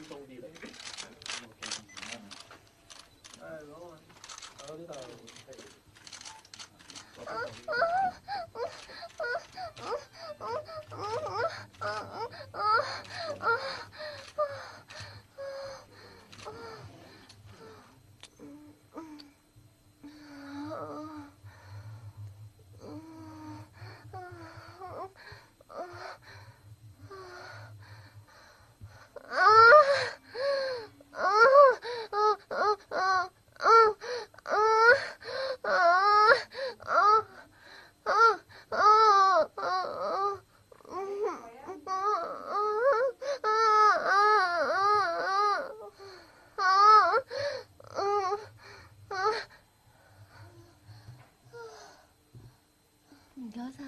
輕鬆啲嚟。係攞啊！我呢度係。唔該晒。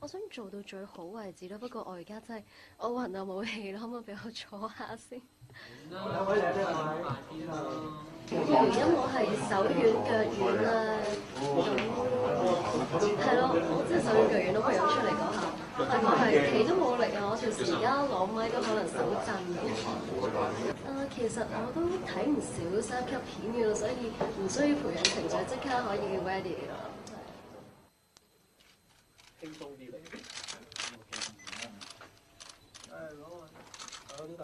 我想做到最好為止咯，不過我而家真係我暈啊冇氣啦，可唔可以俾我坐下先？兩位嚟啫，原因我係手軟腳軟啦，咁係咯，我真係手軟腳軟咯，佢有出嚟嗰下，發覺係企都冇力啊！我隨時而家攞咪都可能手震嘅。其實我都睇唔少三級片嘅，所以唔需要培養情緒，即刻可以 ready 啦。輕鬆啲嚟。係攞啊！我呢度。